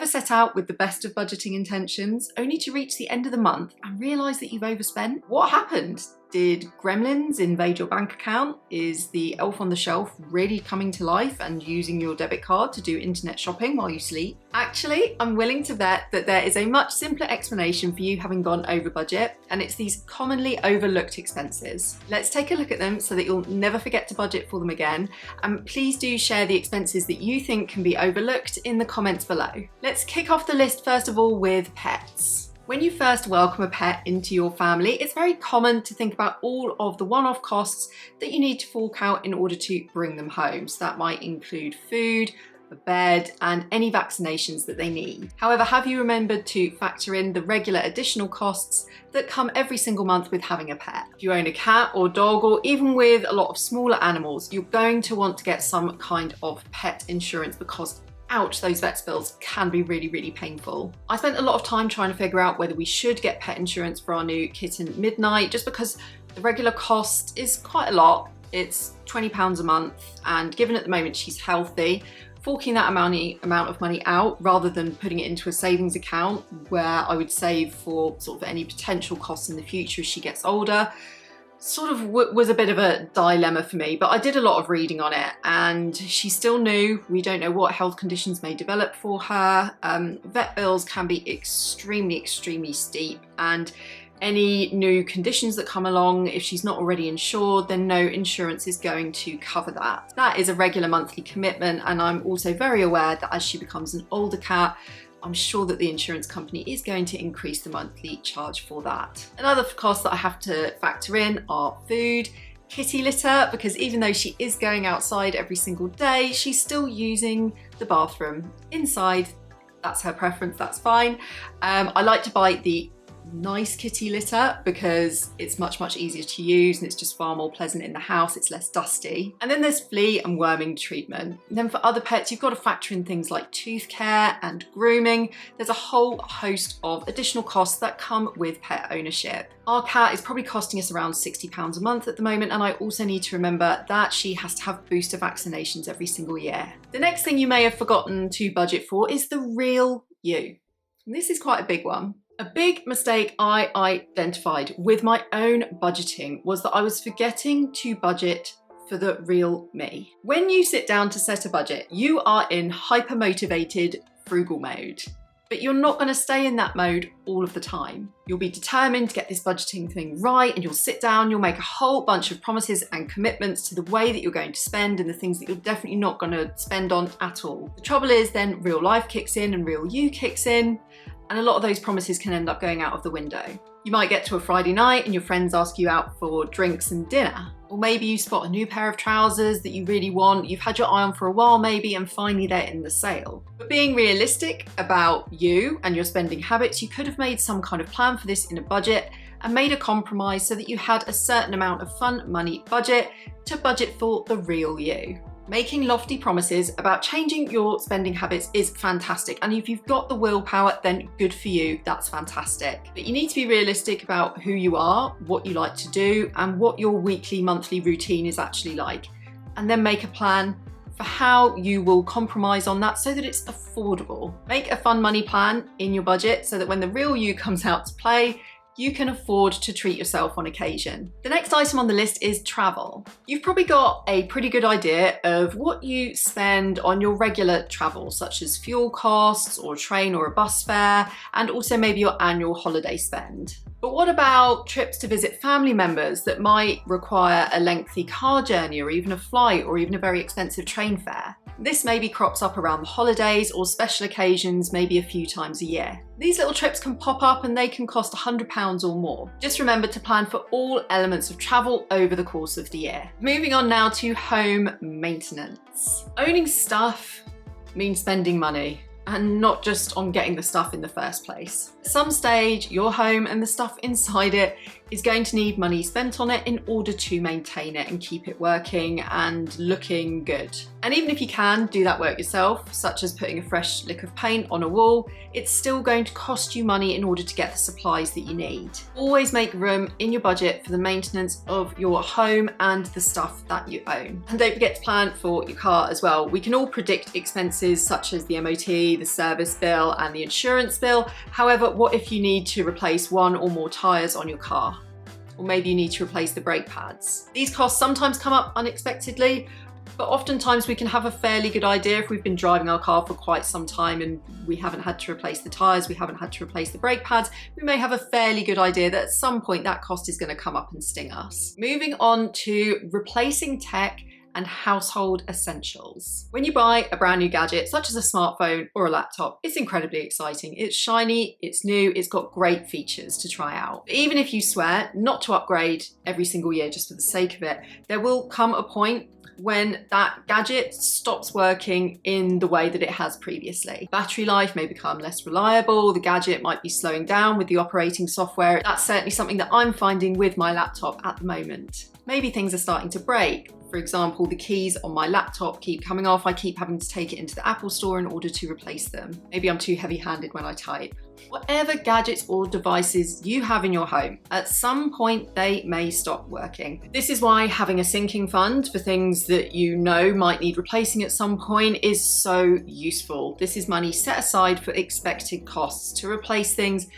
Ever set out with the best of budgeting intentions, only to reach the end of the month and realise that you've overspent? What happened? Did gremlins invade your bank account? Is the elf on the shelf really coming to life and using your debit card to do internet shopping while you sleep? Actually, I'm willing to bet that there is a much simpler explanation for you having gone over budget, and it's these commonly overlooked expenses. Let's take a look at them so that you'll never forget to budget for them again, and please do share the expenses that you think can be overlooked in the comments below. Let's kick off the list first of all with pets. When you first welcome a pet into your family, it's very common to think about all of the one-off costs that you need to fork out in order to bring them home. So that might include food, a bed, and any vaccinations that they need. However, have you remembered to factor in the regular additional costs that come every single month with having a pet? If you own a cat or dog, or even with a lot of smaller animals, you're going to want to get some kind of pet insurance because ouch, those vet bills can be really, really painful. I spent a lot of time trying to figure out whether we should get pet insurance for our new kitten Midnight, just because the regular cost is quite a lot. It's £20 a month, and given at the moment she's healthy, forking that amount of money out rather than putting it into a savings account where I would save for sort of any potential costs in the future as she gets older, sort of was a bit of a dilemma for me. But I did a lot of reading on it, and she's still new. We don't know what health conditions may develop for her. Vet bills can be extremely, extremely steep, and any new conditions that come along, if she's not already insured, then no insurance is going to cover that. That is a regular monthly commitment, and I'm also very aware that as she becomes an older cat, I'm sure that the insurance company is going to increase the monthly charge for that. Another cost that I have to factor in are food, kitty litter, because even though she is going outside every single day, she's still using the bathroom inside. That's her preference, that's fine. I like to buy the nice kitty litter because it's much easier to use and it's just far more pleasant in the house, it's less dusty. And then there's flea and worming treatment. And then for other pets, you've got to factor in things like tooth care and grooming. There's a whole host of additional costs that come with pet ownership. Our cat is probably costing us around £60 a month at the moment, and I also need to remember that she has to have booster vaccinations every single year. The next thing you may have forgotten to budget for is the real you. And this is quite a big one. A big mistake I identified with my own budgeting was that I was forgetting to budget for the real me. When you sit down to set a budget, you are in hyper-motivated frugal mode, but you're not going to stay in that mode all of the time. You'll be determined to get this budgeting thing right, and you'll sit down, you'll make a whole bunch of promises and commitments to the way that you're going to spend and the things that you're definitely not going to spend on at all. The trouble is then real life kicks in and real you kicks in, and a lot of those promises can end up going out of the window. You might get to a Friday night and your friends ask you out for drinks and dinner. Or maybe you spot a new pair of trousers that you really want, you've had your eye on for a while maybe, and finally they're in the sale. But being realistic about you and your spending habits, you could have made some kind of plan for this in a budget and made a compromise so that you had a certain amount of fun money budget to budget for the real you. Making lofty promises about changing your spending habits is fantastic, and if you've got the willpower, then good for you, that's fantastic. But you need to be realistic about who you are, what you like to do, and what your weekly, monthly routine is actually like, and then make a plan for how you will compromise on that so that it's affordable. Make a fun money plan in your budget so that when the real you comes out to play, you can afford to treat yourself on occasion. The next item on the list is travel. You've probably got a pretty good idea of what you spend on your regular travel, such as fuel costs or a train or a bus fare, and also maybe your annual holiday spend. But what about trips to visit family members that might require a lengthy car journey or even a flight or even a very expensive train fare? This maybe crops up around the holidays or special occasions, maybe a few times a year. These little trips can pop up and they can cost £100 or more. Just remember to plan for all elements of travel over the course of the year. Moving on now to home maintenance. Owning stuff means spending money, and not just on getting the stuff in the first place. At some stage, your home and the stuff inside it is going to need money spent on it in order to maintain it and keep it working and looking good. And even if you can do that work yourself, such as putting a fresh lick of paint on a wall, it's still going to cost you money in order to get the supplies that you need. Always make room in your budget for the maintenance of your home and the stuff that you own. And don't forget to plan for your car as well. We can all predict expenses such as the MOT, obviously the service bill and the insurance bill. However, what if you need to replace one or more tyres on your car? Or maybe you need to replace the brake pads. These costs sometimes come up unexpectedly, but oftentimes we can have a fairly good idea if we've been driving our car for quite some time and we haven't had to replace the tyres, we haven't had to replace the brake pads, we may have a fairly good idea that at some point that cost is going to come up and sting us. Moving on to replacing tech and household essentials. When you buy a brand new gadget, such as a smartphone or a laptop, it's incredibly exciting. It's shiny, it's new, it's got great features to try out. But even if you swear not to upgrade every single year just for the sake of it, there will come a point when that gadget stops working in the way that it has previously. Battery life may become less reliable, the gadget might be slowing down with the operating software. That's certainly something that I'm finding with my laptop at the moment. Maybe things are starting to break. For example, the keys on my laptop keep coming off. I keep having to take it into the Apple store in order to replace them. Maybe I'm too heavy-handed when I type. Whatever gadgets or devices you have in your home, at some point they may stop working. This is why having a sinking fund for things that you know might need replacing at some point is so useful. This is money set aside for expected costs to replace things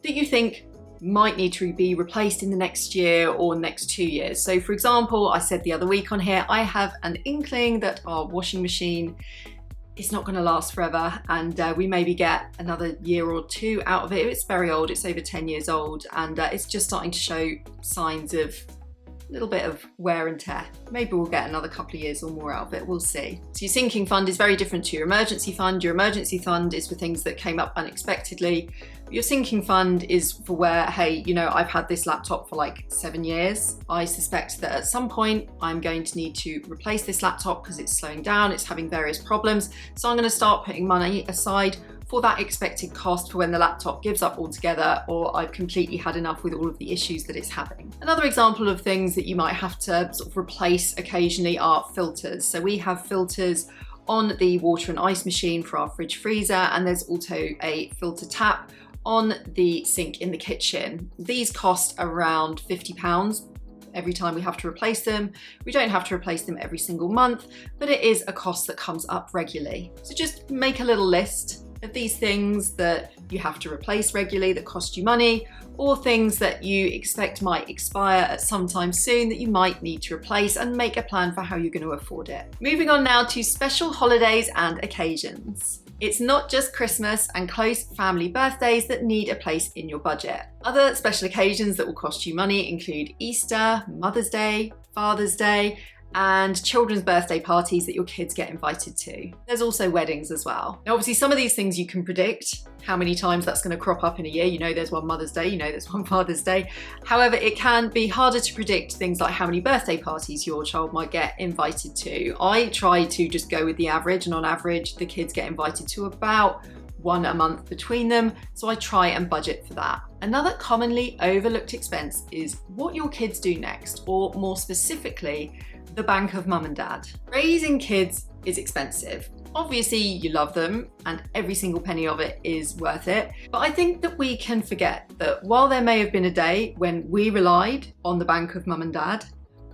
that you think might need to be replaced in the next year or next 2 years. So for example, I said the other week on here, I have an inkling that our washing machine is not going to last forever, and we maybe get another year or two out of it. It's very old, it's over 10 years old, and it's just starting to show signs of a little bit of wear and tear. Maybe we'll get another couple of years or more out of it, we'll see. So your sinking fund is very different to your emergency fund. Your emergency fund is for things that came up unexpectedly. Your sinking fund is for where, hey, you know, I've had this laptop for like 7 years. I suspect that at some point I'm going to need to replace this laptop because it's slowing down, it's having various problems. So I'm going to start putting money aside for that expected cost for when the laptop gives up altogether or I've completely had enough with all of the issues that it's having. Another example of things that you might have to sort of replace occasionally are filters. So we have filters on the water and ice machine for our fridge freezer, and there's also a filter tap on the sink in the kitchen. These cost around £50 every time we have to replace them. We don't have to replace them every single month, but it is a cost that comes up regularly. So just make a little list of these things that you have to replace regularly that cost you money, or things that you expect might expire at some time soon that you might need to replace, and make a plan for how you're going to afford it. Moving on now to special holidays and occasions. It's not just Christmas and close family birthdays that need a place in your budget. Other special occasions that will cost you money include Easter, Mother's Day, Father's Day, and children's birthday parties that your kids get invited to. There's also weddings as well. Now, obviously, some of these things you can predict how many times that's going to crop up in a year. You know there's one Mother's Day, you know there's one Father's Day. However, it can be harder to predict things like how many birthday parties your child might get invited to. I try to just go with the average, and on average, the kids get invited to about one a month between them, so I try and budget for that. Another commonly overlooked expense is what your kids do next, or more specifically, the bank of mum and dad. Raising kids is expensive. Obviously, you love them and every single penny of it is worth it. But I think that we can forget that while there may have been a day when we relied on the bank of mum and dad,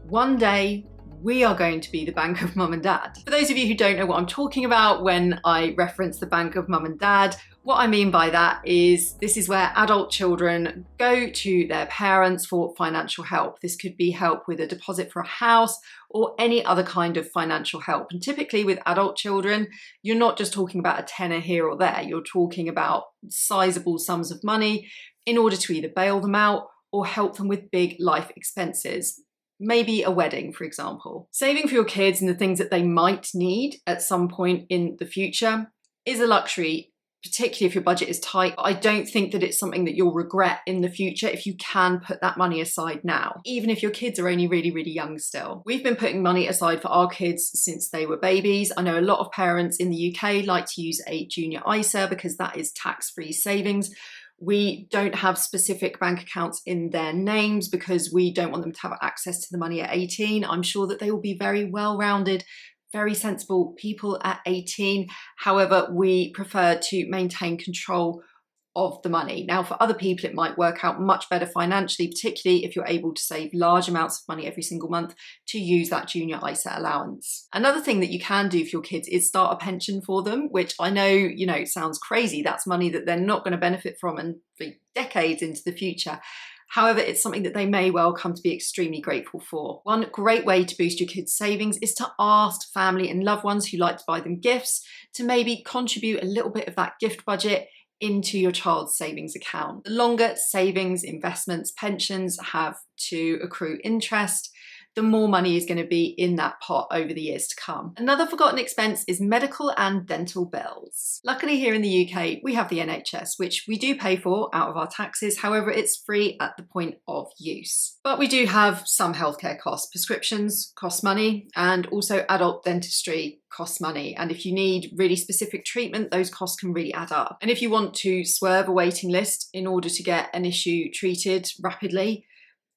one day we are going to be the bank of mum and dad. For those of you who don't know what I'm talking about when I reference the bank of mum and dad, what I mean by that is this is where adult children go to their parents for financial help. This could be help with a deposit for a house or any other kind of financial help. And typically with adult children, you're not just talking about a tenner here or there. You're talking about sizable sums of money in order to either bail them out or help them with big life expenses. Maybe a wedding, for example. Saving for your kids and the things that they might need at some point in the future is a luxury, particularly if your budget is tight. I don't think that it's something that you'll regret in the future if you can put that money aside now, even if your kids are only really, really young still. We've been putting money aside for our kids since they were babies. I know a lot of parents in the UK like to use a junior ISA because that is tax-free savings. We don't have specific bank accounts in their names because we don't want them to have access to the money at 18. I'm sure that they will be very well-rounded, very sensible people at 18. However, we prefer to maintain control of the money. Now, for other people, it might work out much better financially, particularly if you're able to save large amounts of money every single month to use that junior ISA allowance. Another thing that you can do for your kids is start a pension for them, which I know, sounds crazy. That's money that they're not going to benefit from and for decades into the future. However, it's something that they may well come to be extremely grateful for. One great way to boost your kids' savings is to ask family and loved ones who like to buy them gifts to maybe contribute a little bit of that gift budget into your child's savings account. The longer savings, investments, pensions have to accrue interest, the more money is going to be in that pot over the years to come. Another forgotten expense is medical and dental bills. Luckily here in the UK, we have the NHS, which we do pay for out of our taxes. However, it's free at the point of use. But we do have some healthcare costs. Prescriptions cost money, and also adult dentistry costs money. And if you need really specific treatment, those costs can really add up. And if you want to swerve a waiting list in order to get an issue treated rapidly,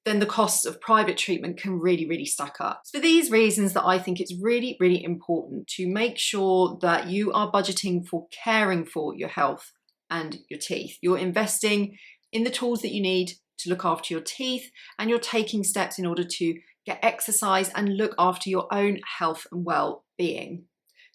then the costs of private treatment can really stack up. It's for these reasons that I think it's really important to make sure that you are budgeting for caring for your health and your teeth. You're investing in the tools that you need to look after your teeth, and you're taking steps in order to get exercise and look after your own health and well-being.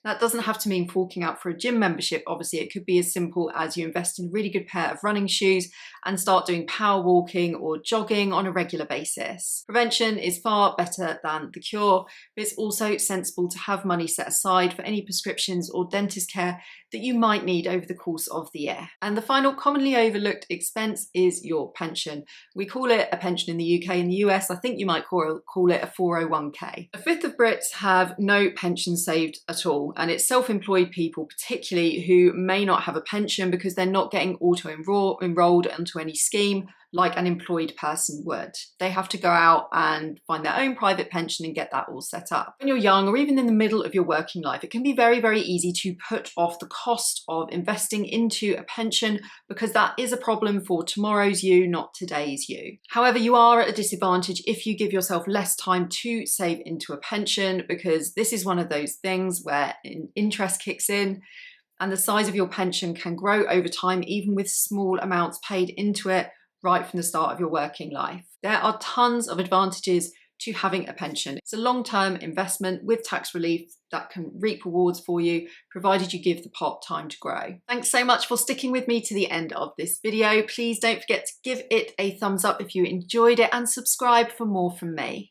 That doesn't have to mean forking out for a gym membership. Obviously, it could be as simple as you invest in a really good pair of running shoes and start doing power walking or jogging on a regular basis. Prevention is far better than the cure, but it's also sensible to have money set aside for any prescriptions or dentist care that you might need over the course of the year. And the final commonly overlooked expense is your pension. We call it a pension in the UK. In the US, I think you might call it a 401k. A fifth of Brits have no pension saved at all. And it's self-employed people particularly who may not have a pension because they're not getting auto-enrolled onto any scheme like an employed person would. They have to go out and find their own private pension and get that all set up. When you're young or even in the middle of your working life, it can be very easy to put off the cost of investing into a pension because that is a problem for tomorrow's you, not today's you. However, you are at a disadvantage if you give yourself less time to save into a pension, because this is one of those things where interest kicks in and the size of your pension can grow over time, even with small amounts paid into it right from the start of your working life. There are tons of advantages to having a pension. It's a long-term investment with tax relief that can reap rewards for you, provided you give the pot time to grow. Thanks so much for sticking with me to the end of this video. Please don't forget to give it a thumbs up if you enjoyed it and subscribe for more from me.